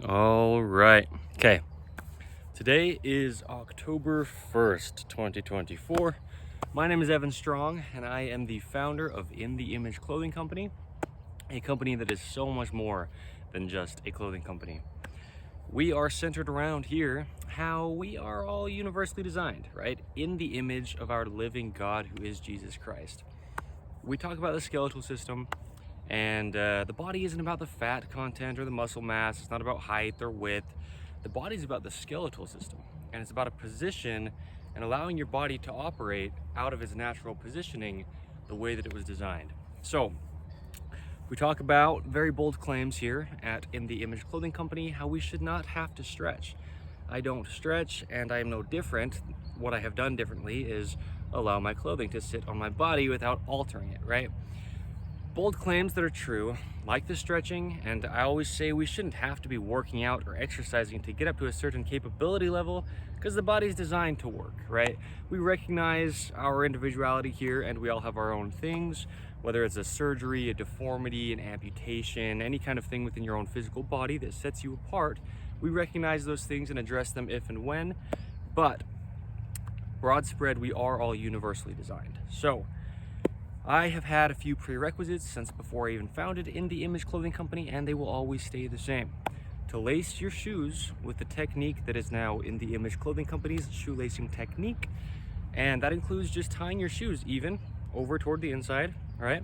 All right. Okay. Today is October 1st, 2024. My name is Evan Strong, and I am the founder of In the Image Clothing Company, a company that is so much more than just a clothing company. We are centered around here how we are all universally designed, right? In the image of our living God, who is Jesus Christ. We talk about the skeletal system, and the body isn't about the fat content or the muscle mass. It's not about height or width. The body's about the skeletal system, and it's about a position and allowing your body to operate out of its natural positioning the way that it was designed. So we talk about very bold claims here at In the Image Clothing Company, how we should not have to stretch. I don't stretch, and I am no different. What I have done differently is allow my clothing to sit on my body without altering it, right? Bold claims that are true, like the stretching, and I always say we shouldn't have to be working out or exercising to get up to a certain capability level, because the body's designed to work, right? We recognize our individuality here, and we all have our own things, whether it's a surgery, a deformity, an amputation, any kind of thing within your own physical body that sets you apart. We recognize those things and address them if and when, but broad spread, we are all universally designed. So I have had a few prerequisites since before I even founded In the Image Clothing Company, and they will always stay the same. To lace your shoes with the technique that is now In the Image Clothing Company's shoelacing technique, and that includes just tying your shoes even over toward the inside, all right?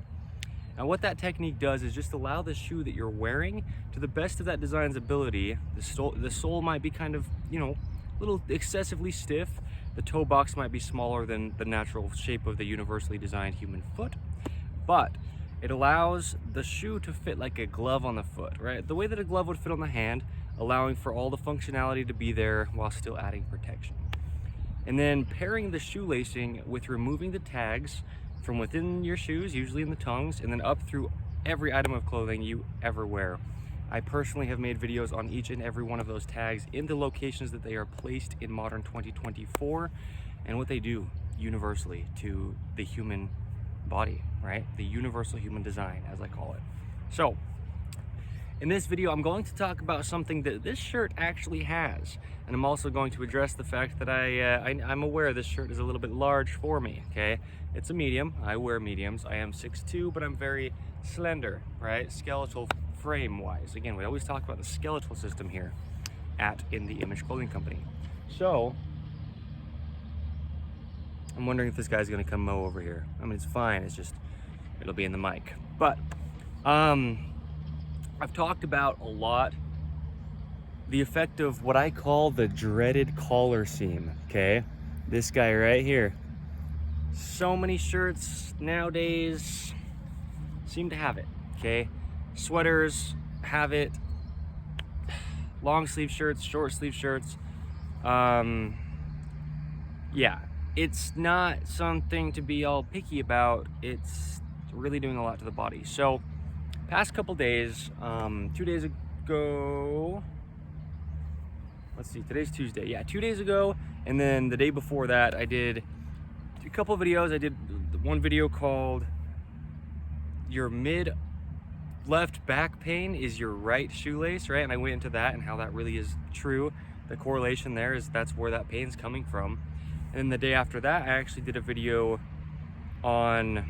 And what that technique does is just allow the shoe that you're wearing to the best of that design's ability. The sole might be kind of, a little excessively stiff. The toe box might be smaller than the natural shape of the universally designed human foot, but it allows the shoe to fit like a glove on the foot, right? The way that a glove would fit on the hand, allowing for all the functionality to be there while still adding protection. And then pairing the shoelacing with removing the tags from within your shoes, usually in the tongues, and then up through every item of clothing you ever wear. I personally have made videos on each and every one of those tags in the locations that they are placed in modern 2024 and what they do universally to the human body, right? The universal human design, as I call it. So in this video, I'm going to talk about something that this shirt actually has. And I'm also going to address the fact that I'm aware this shirt is a little bit large for me, okay? It's a medium. I wear mediums. I am 6'2", but I'm very slender, right? Skeletal frame-wise. Again, we always talk about the skeletal system here at In the Image Clothing Company. So I'm wondering if this guy's gonna come mow over here. I mean, it's fine. It's just, it'll be in the mic. But I've talked about a lot the effect of what I call the dreaded collar seam, okay? This guy right here. So many shirts nowadays seem to have it, okay? Sweaters have it, long sleeve shirts, short sleeve shirts. Yeah, it's not something to be all picky about. It's really doing a lot to the body. So past couple days, 2 days ago, let's see, today's Tuesday. Yeah, 2 days ago, and then the day before that, I did a couple videos. I did one video called Your Mid Left Back Pain is Your Right Shoelace, right? And I went into that and how that really is true. The correlation there is that's where that pain's coming from. And then the day after that, I actually did a video on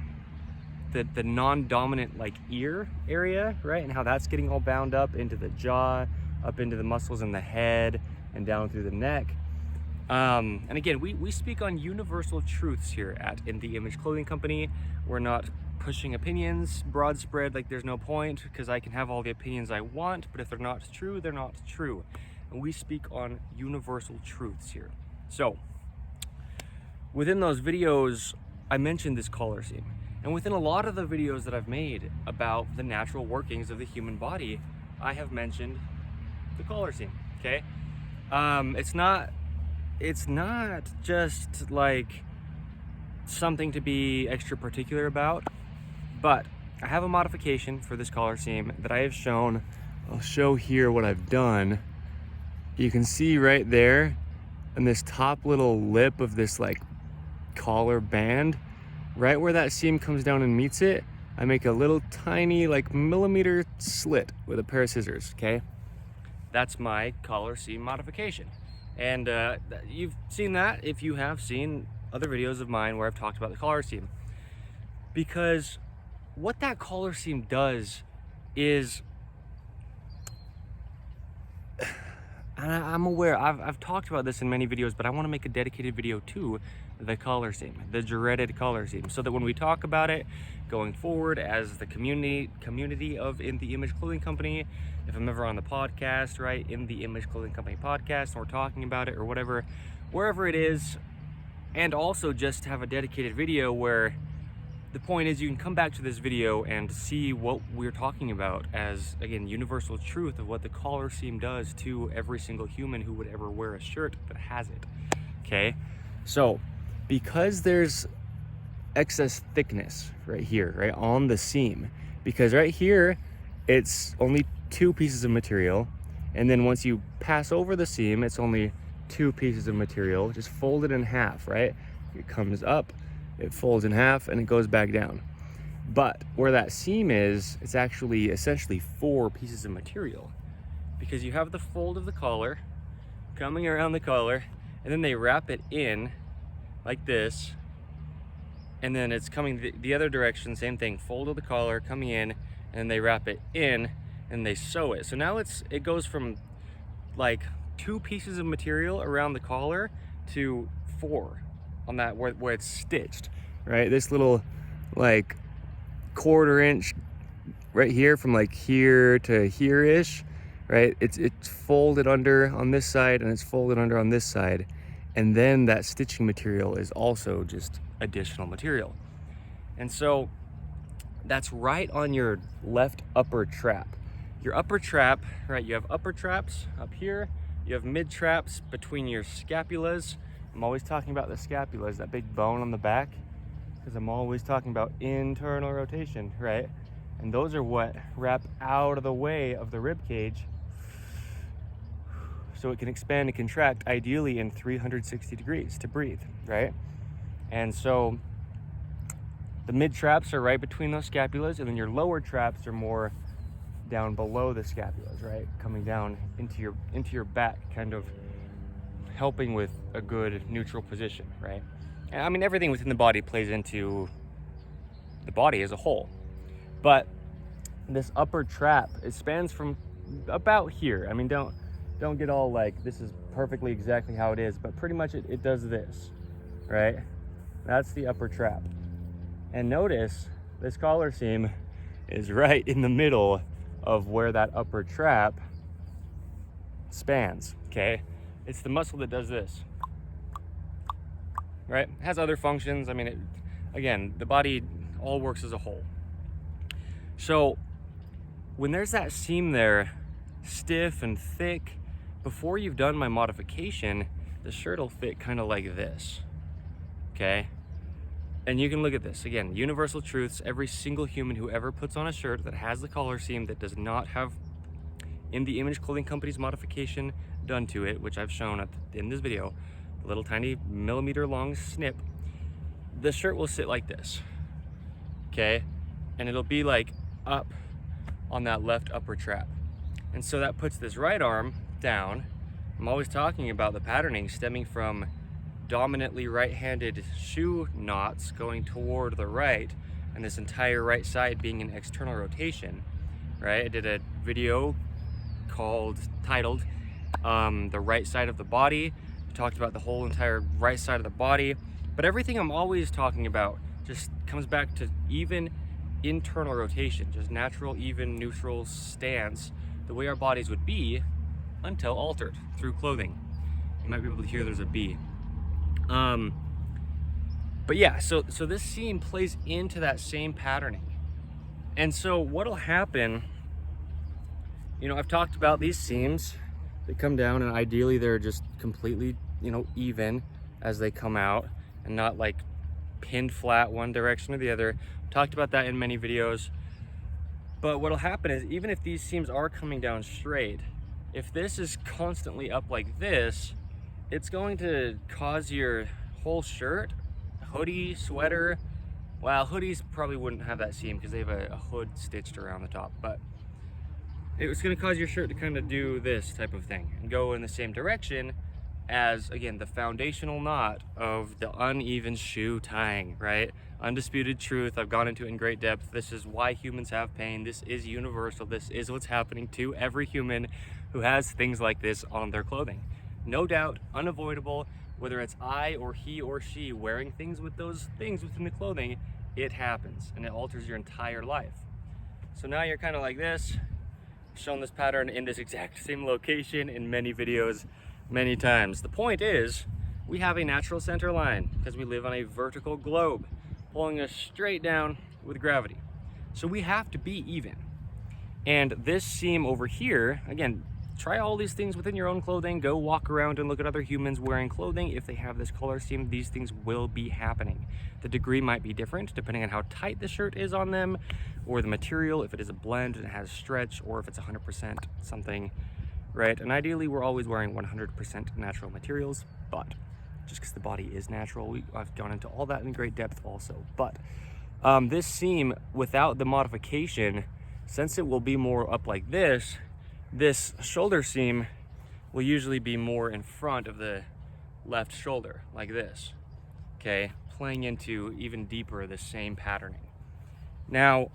the non-dominant like ear area, right? And how that's getting all bound up into the jaw, up into the muscles in the head, and down through the neck. And again, we speak on universal truths here at In the Image Clothing Company. We're not pushing opinions broad spread, like there's no point, because I can have all the opinions I want, but if they're not true, they're not true. And we speak on universal truths here. So within those videos, I mentioned this collar seam. And within a lot of the videos that I've made about the natural workings of the human body, I have mentioned the collar seam, okay? It's not just like something to be extra particular about, but I have a modification for this collar seam that I have shown. I'll show here what I've done. You can see right there in this top little lip of this like collar band, right where that seam comes down and meets it, I make a little tiny like millimeter slit with a pair of scissors, okay? that's my collar seam modification. And you've seen that if you have seen other videos of mine where I've talked about the collar seam. Because what that collar seam does is, and I'm aware, I've talked about this in many videos, but I want to make a dedicated video to the collar seam, the dreaded collar seam, so that when we talk about it going forward as the community of In the Image Clothing Company, if I'm ever on the podcast, right, In the Image Clothing Company podcast, and we're talking about it or whatever, wherever it is, and also just have a dedicated video where the point is you can come back to this video and see what we're talking about as, again, universal truth of what the collar seam does to every single human who would ever wear a shirt that has it, okay? So, because there's excess thickness right here, right, on the seam, because right here, it's only 2 pieces of material, and then once you pass over the seam, it's only 2 pieces of material, just folded in half, right? It comes up, it folds in half, and it goes back down. But where that seam is, it's actually essentially 4 pieces of material, because you have the fold of the collar coming around the collar, and then they wrap it in like this, and then it's coming the other direction, same thing, fold of the collar coming in, and they wrap it in, and they sew it. So now it goes from like 2 pieces of material around the collar to 4 on that where it's stitched, right? This little like 1/4 inch right here from like here to here-ish, right? It's folded under on this side, and it's folded under on this side, and then that stitching material is also just additional material. And so that's right on your left upper trap. Your upper trap, right, you have upper traps up here, you have mid traps between your scapulas. I'm always talking about the scapulas, that big bone on the back, because I'm always talking about internal rotation, right? And those are what wrap out of the way of the rib cage so it can expand and contract, ideally in 360 degrees to breathe, right? And so the mid traps are right between those scapulas, and then your lower traps are more down below the scapulas, right? Coming down into your back, kind of helping with a good neutral position, right? And I mean, everything within the body plays into the body as a whole. But this upper trap, it spans from about here. I mean, don't get all like, this is perfectly exactly how it is, but pretty much it does this, right? That's the upper trap. And notice this collar seam is right in the middle of where that upper trap spans, okay? It's the muscle that does this, right? It has other functions. I mean, again, the body all works as a whole. So when there's that seam there, stiff and thick, before you've done my modification, the shirt will fit kind of like this, okay? And you can look at this, again, universal truths. Every single human who ever puts on a shirt that has the collar seam that does not have In the Image Clothing Company's modification done to it, which I've shown in this video, a little tiny millimeter long snip, the shirt will sit like this, okay? And it'll be like up on that left upper trap. And so that puts this right arm down. I'm always talking about the patterning stemming from dominantly right-handed shoe knots going toward the right, and this entire right side being an external rotation, right? I did a video titled the right side of the body. I talked about the whole entire right side of the body, but everything I'm always talking about just comes back to even internal rotation, just natural, even, neutral stance, the way our bodies would be until altered through clothing. You might be able to hear there's a bee. But yeah, so this seam plays into that same patterning. And so what'll happen, you know, I've talked about these seams that come down, and ideally they're just completely, you know, even as they come out and not like pinned flat one direction or the other. Talked about that in many videos. But what'll happen is, even if these seams are coming down straight, if this is constantly up like this, it's going to cause your whole shirt, hoodie, sweater, well, hoodies probably wouldn't have that seam because they have a hood stitched around the top, but it's going to cause your shirt to kind of do this type of thing and go in the same direction as, again, the foundational knot of the uneven shoe tying, right? Undisputed truth. I've gone into it in great depth. This is why humans have pain. This is universal. This is what's happening to every human who has things like this on their clothing. No doubt, unavoidable, whether it's I or he or she wearing things with those things within the clothing, it happens and it alters your entire life. So now you're kind of like this. I've shown this pattern in this exact same location in many videos, many times. The point is, we have a natural center line because we live on a vertical globe, pulling us straight down with gravity. So we have to be even. And this seam over here, again, try all these things within your own clothing. Go walk around and look at other humans wearing clothing. If they have this color seam, these things will be happening. The degree might be different depending on how tight the shirt is on them, or the material, if it is a blend and it has stretch, or if it's 100% something, right? And ideally, we're always wearing 100% natural materials, but just because the body is natural, I've gone into all that in great depth also. But this seam, without the modification, since it will be more up like this shoulder seam will usually be more in front of the left shoulder, like this, okay? Playing into even deeper the same patterning. Now,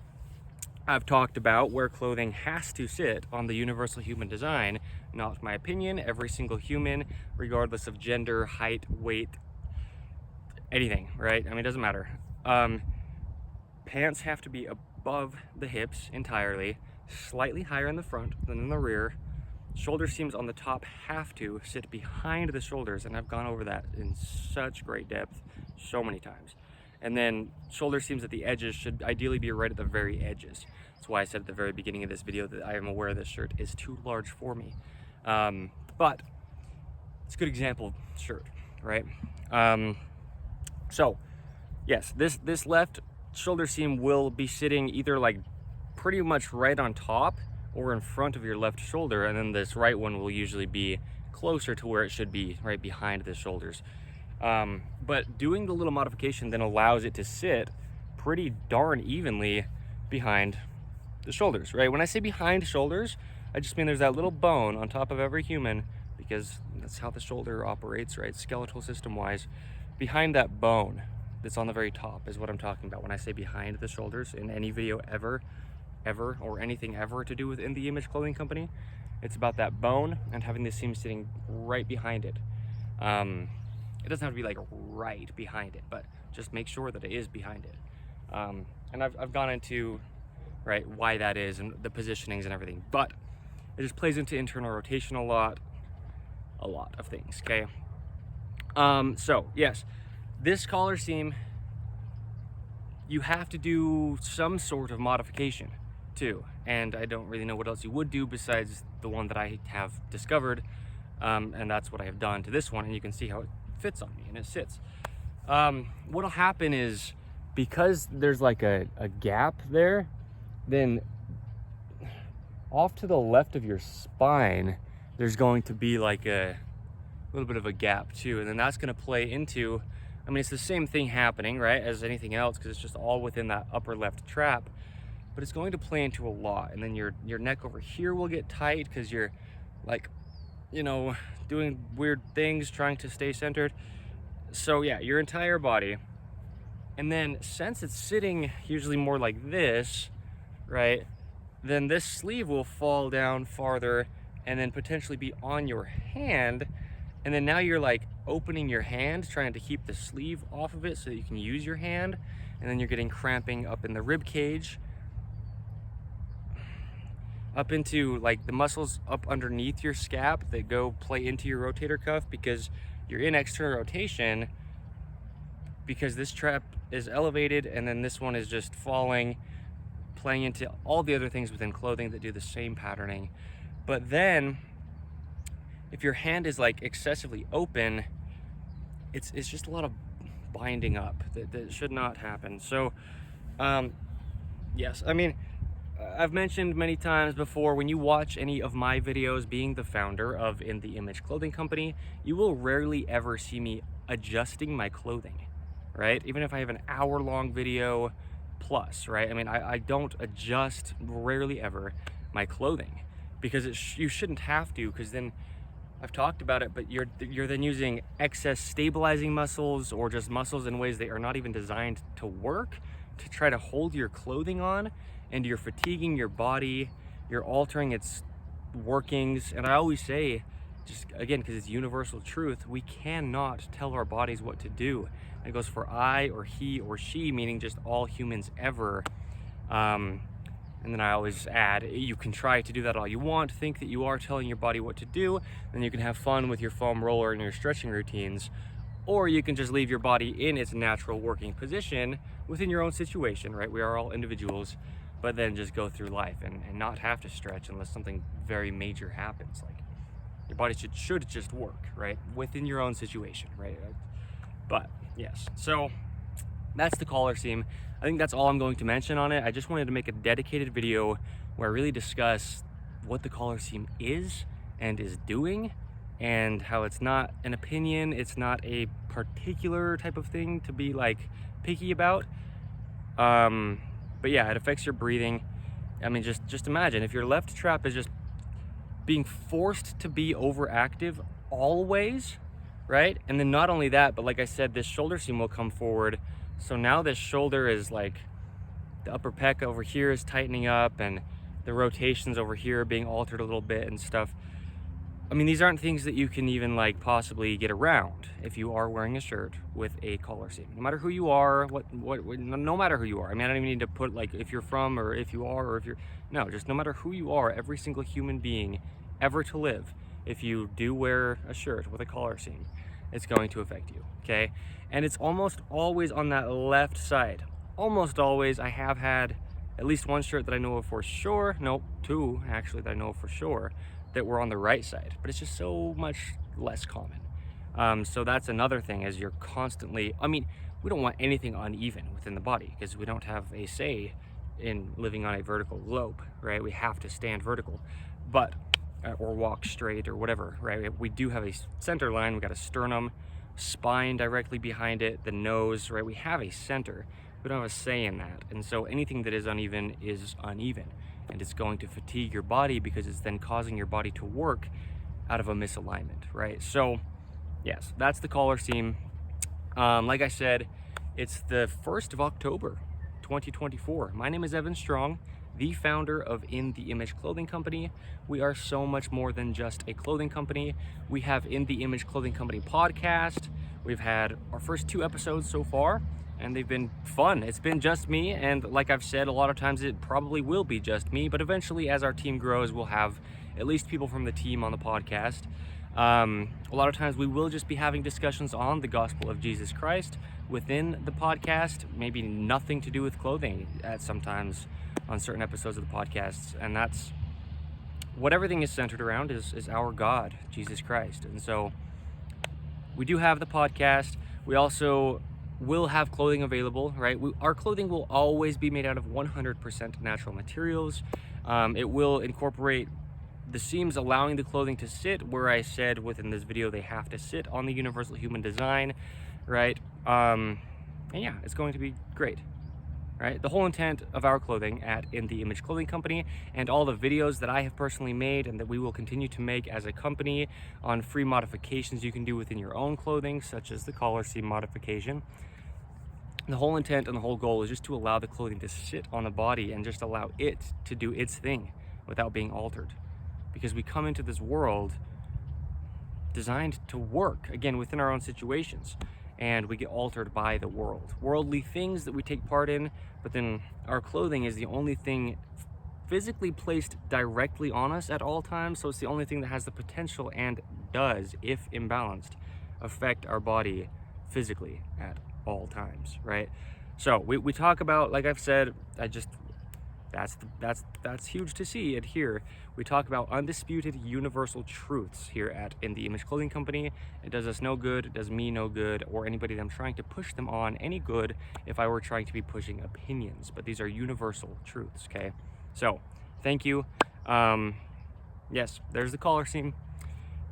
I've talked about where clothing has to sit on the universal human design. Not my opinion. Every single human, regardless of gender, height, weight, anything, right? I mean, it doesn't matter. Pants have to be above the hips entirely, slightly higher in the front than in the rear. Shoulder seams on the top have to sit behind the shoulders, and I've gone over that in such great depth so many times. And then shoulder seams at the edges should ideally be right at the very edges. That's why I said at the very beginning of this video that I am aware this shirt is too large for me. But it's a good example shirt, right? So yes, this left shoulder seam will be sitting either like pretty much right on top or in front of your left shoulder, and then this right one will usually be closer to where it should be, right behind the shoulders. But doing the little modification then allows it to sit pretty darn evenly behind the shoulders, right? When I say behind shoulders, I just mean there's that little bone on top of every human, because that's how the shoulder operates, right? Skeletal system wise. Behind that bone that's on the very top is what I'm talking about when I say behind the shoulders in any video ever, or anything ever to do with In the Image Clothing Company. It's about that bone and having the seam sitting right behind it. It doesn't have to be like right behind it, but just make sure that it is behind it. And I've gone into, right, why that is and the positionings and everything, but it just plays into internal rotation a lot of things, okay? So yes, this collar seam, you have to do some sort of modification too, and I don't really know what else you would do besides the one that I have discovered, and that's what I have done to this one, and you can see how it fits on me and it sits. What'll happen is, because there's like a gap there, then off to the left of your spine there's going to be like a little bit of a gap too, and then that's going to play into, I mean, it's the same thing happening, right, as anything else, because it's just all within that upper left trap, but it's going to play into a lot. And then your neck over here will get tight because you're like, you know, doing weird things, trying to stay centered. So yeah, your entire body. And then since it's sitting usually more like this, right, then this sleeve will fall down farther and then potentially be on your hand. And then now you're like opening your hand, trying to keep the sleeve off of it so that you can use your hand. And then you're getting cramping up in the rib cage, up into like the muscles up underneath your scap that go play into your rotator cuff, because you're in external rotation because this trap is elevated and then this one is just falling, playing into all the other things within clothing that do the same patterning. But then if your hand is like excessively open, it's just a lot of binding up that should not happen. So yes, I mean, I've mentioned many times before, when you watch any of my videos, being the founder of In the Image Clothing Company, you will rarely ever see me adjusting my clothing, right? Even if I have an hour-long video plus, right? I mean, I don't adjust, rarely ever, my clothing. because you shouldn't have to, because then I've talked about it, but you're then using excess stabilizing muscles or just muscles in ways they are not even designed to work to try to hold your clothing on, and you're fatiguing your body, you're altering its workings. And I always say, just again, because it's universal truth, we cannot tell our bodies what to do. And it goes for I or he or she, meaning just all humans ever. And then I always add, you can try to do that all you want, think that you are telling your body what to do, then you can have fun with your foam roller and your stretching routines, or you can just leave your body in its natural working position within your own situation, right? We are all individuals, but then just go through life and not have to stretch unless something very major happens. Like, your body should just work, right? Within your own situation, right? But yes, so that's the collar seam. I think that's all I'm going to mention on it. I just wanted to make a dedicated video where I really discuss what the collar seam is and is doing, and how it's not an opinion, it's not a particular type of thing to be like picky about. But yeah, it affects your breathing. I mean, just imagine if your left trap is just being forced to be overactive always, right? And then not only that, but like I said, this shoulder seam will come forward. So now this shoulder is like, the upper pec over here is tightening up, and the rotations over here are being altered a little bit and stuff. I mean, these aren't things that you can even like possibly get around if you are wearing a shirt with a collar seam. No matter who you are, no matter who you are. I mean, I don't even need to put like if you're from or if you are or if you're, no, just no matter who you are, every single human being ever to live, if you do wear a shirt with a collar seam, it's going to affect you, okay? And it's almost always on that left side. Almost always. I have had at least one shirt that I know of for sure, nope, two actually that I know of for sure, that were on the right side, but it's just so much less common. So that's another thing, as you're constantly, I mean, we don't want anything uneven within the body because we don't have a say in living on a vertical globe, right? We have to stand vertical, but or walk straight or whatever, right? We do have a center line. We got a sternum, spine directly behind it, the nose, right? We have a center. We don't have a say in that. And so anything that is uneven, and it's going to fatigue your body because it's then causing your body to work out of a misalignment, right? So yes, that's the collar seam. Like I said, it's the 1st of October, 2024. My name is Evan Strong, the founder of In the Image Clothing Company. We are so much more than just a clothing company. We have In the Image Clothing Company podcast. We've had our first 2 episodes so far, and they've been fun. It's been just me, and like I've said, a lot of times it probably will be just me, but eventually as our team grows, we'll have at least people from the team on the podcast. A lot of times we will just be having discussions on the gospel of Jesus Christ within the podcast, maybe nothing to do with clothing at sometimes on certain episodes of the podcasts, and that's what everything is centered around, is our God, Jesus Christ. And so we do have the podcast. We also will have clothing available, right? Our clothing will always be made out of 100% natural materials. It will incorporate the seams allowing the clothing to sit where I said within this video they have to sit on the universal human design, right? And yeah, it's going to be great, right? The whole intent of our clothing at In the Image Clothing Company, and all the videos that I have personally made and that we will continue to make as a company on free modifications you can do within your own clothing, such as the collar seam modification. The whole intent and the whole goal is just to allow the clothing to sit on the body and just allow it to do its thing without being altered. Because we come into this world designed to work, again, within our own situations, and we get altered by the world. Worldly things that we take part in, but then our clothing is the only thing physically placed directly on us at all times, so it's the only thing that has the potential and does, if imbalanced, affect our body physically at all times, right? So we talk about, like I've said, that's huge to see it here. We talk about undisputed universal truths here at In the Image Clothing Company. It does us no good, it does me no good, or anybody that I'm trying to push them on any good if I were trying to be pushing opinions. But these are universal truths, okay? So thank you. Yes, there's the collar seam.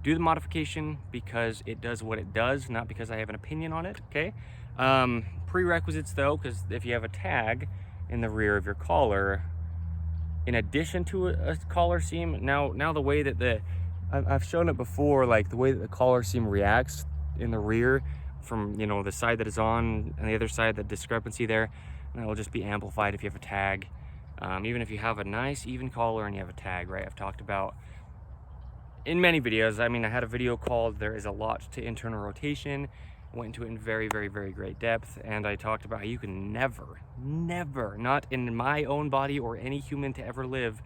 Do the modification because it does what it does, not because I have an opinion on it, okay? Prerequisites though, because if you have a tag in the rear of your collar, in addition to a collar seam. Now the way that I've shown it before, like the way that the collar seam reacts in the rear from, you know, the side that is on and the other side, the discrepancy there, and that will just be amplified if you have a tag. Even if you have a nice even collar and you have a tag, right? I've talked about in many videos. I mean, I had a video called "There is a Lot to Internal Rotation." I went into it in very, very, very great depth, and I talked about how you can never, not in my own body or any human to ever live,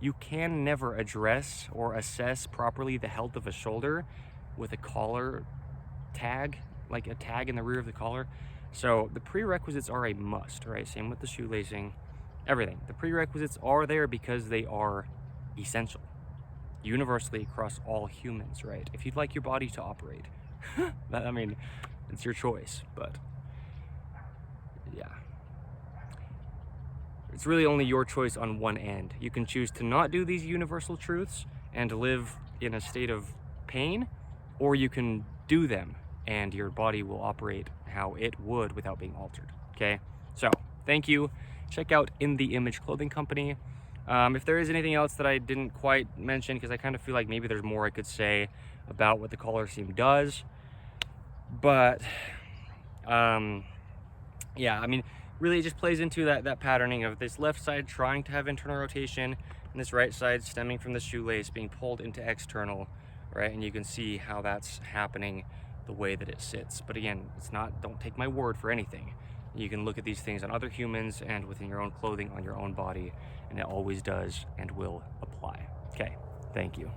you can never address or assess properly the health of a shoulder with a collar tag, like a tag in the rear of the collar. So the prerequisites are a must, right? Same with the shoelacing, everything. The prerequisites are there because they are essential, universally across all humans, right? If you'd like your body to operate, I mean, it's your choice, but yeah. It's really only your choice on one end. You can choose to not do these universal truths and live in a state of pain, or you can do them and your body will operate how it would without being altered, okay? So, thank you. Check out In The Image Clothing Company. If there is anything else that I didn't quite mention, because I kind of feel like maybe there's more I could say about what the collar seam does, but yeah, I mean, really it just plays into that patterning of this left side trying to have internal rotation and this right side stemming from the shoelace being pulled into external, right? And you can see how that's happening the way that it sits. But again, it's not, don't take my word for anything. You can look at these things on other humans and within your own clothing on your own body, and it always does and will apply. Okay, thank you.